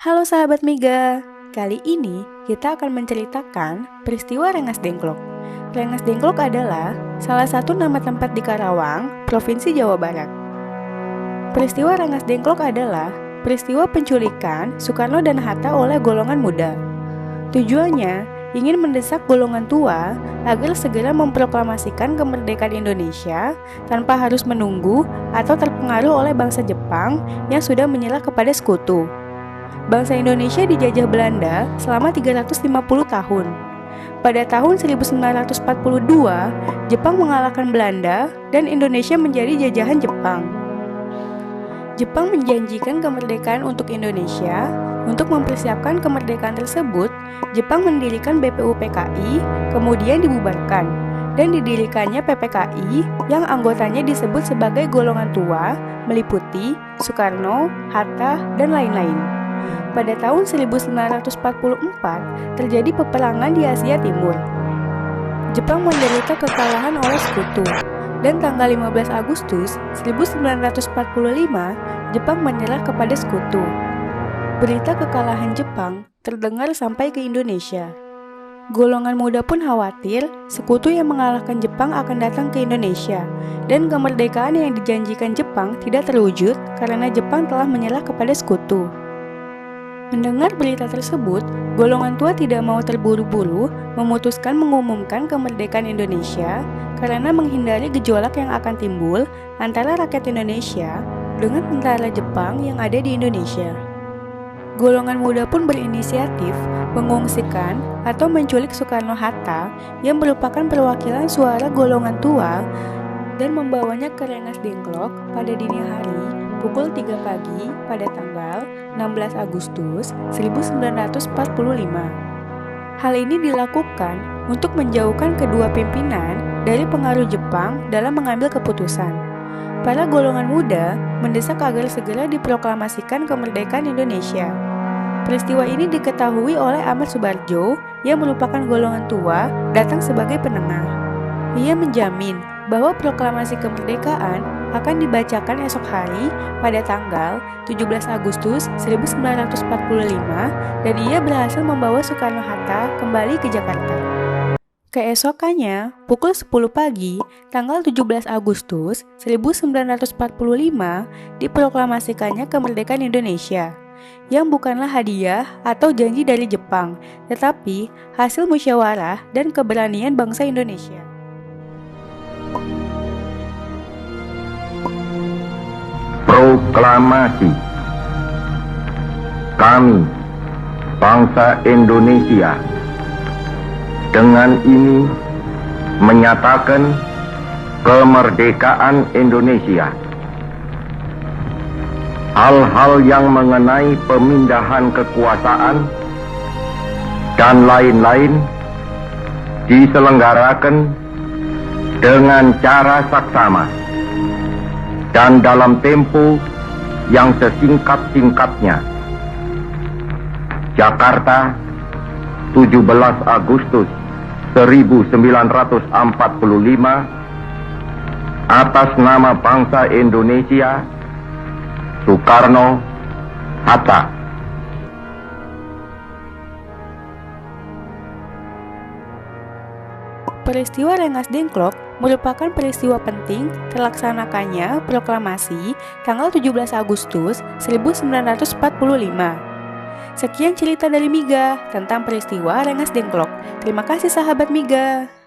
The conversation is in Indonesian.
Halo sahabat Miga, kali ini kita akan menceritakan peristiwa Rengas Dengklok. Rengas Dengklok adalah salah satu nama tempat di Karawang, Provinsi Jawa Barat. Peristiwa Rengas Dengklok adalah peristiwa penculikan Soekarno dan Hatta oleh golongan muda. Tujuannya ingin mendesak golongan tua agar segera memproklamasikan kemerdekaan Indonesia tanpa harus menunggu atau terpengaruh oleh bangsa Jepang yang sudah menyerah kepada sekutu. Bangsa Indonesia dijajah Belanda selama 350 tahun. Pada tahun 1942, Jepang mengalahkan Belanda dan Indonesia menjadi jajahan Jepang. Jepang menjanjikan kemerdekaan untuk Indonesia. Untuk mempersiapkan kemerdekaan tersebut, Jepang mendirikan BPUPKI, kemudian dibubarkan, dan didirikannya PPKI yang anggotanya disebut sebagai golongan tua, meliputi Soekarno, Hatta, dan lain-lain. Pada tahun 1944, terjadi peperangan di Asia Timur. Jepang menderita kekalahan oleh sekutu, dan tanggal 15 Agustus 1945, Jepang menyerah kepada sekutu. Berita kekalahan Jepang terdengar sampai ke Indonesia. Golongan muda pun khawatir sekutu yang mengalahkan Jepang akan datang ke Indonesia, dan kemerdekaan yang dijanjikan Jepang tidak terwujud karena Jepang telah menyerah kepada sekutu. Mendengar berita tersebut, golongan tua tidak mau terburu-buru memutuskan mengumumkan kemerdekaan Indonesia karena menghindari gejolak yang akan timbul antara rakyat Indonesia dengan tentara Jepang yang ada di Indonesia. Golongan muda pun berinisiatif mengungsikan atau menculik Soekarno-Hatta yang merupakan perwakilan suara golongan tua dan membawanya ke Rengas Dengklok pada dini hari pukul 3 pagi pada tanggal 16 Agustus 1945. Hal ini dilakukan untuk menjauhkan kedua pimpinan dari pengaruh Jepang dalam mengambil keputusan. Para golongan muda mendesak agar segera diproklamasikan kemerdekaan Indonesia. Peristiwa ini diketahui oleh Ahmad Subarjo yang merupakan golongan tua datang sebagai penengah. Ia menjamin bahwa proklamasi kemerdekaan akan dibacakan esok hari pada tanggal 17 Agustus 1945 dan ia berhasil membawa Soekarno-Hatta kembali ke Jakarta. Keesokannya, pukul 10 pagi, tanggal 17 Agustus 1945, diproklamasikannya kemerdekaan Indonesia, yang bukanlah hadiah atau janji dari Jepang, tetapi hasil musyawarah dan keberanian bangsa Indonesia. Proklamasi. Kami, bangsa Indonesia, dengan ini menyatakan kemerdekaan Indonesia. Hal-hal yang mengenai pemindahan kekuasaan dan lain-lain diselenggarakan dengan cara saksama dan dalam tempo yang sesingkat-singkatnya. Jakarta, 17 Agustus 1945, atas nama bangsa Indonesia, Soekarno, Hatta. Peristiwa Rengas Dengklok merupakan peristiwa penting terlaksanakannya proklamasi tanggal 17 Agustus 1945. Sekian cerita dari Miga tentang peristiwa Rengas Dengklok. Terima kasih sahabat Miga.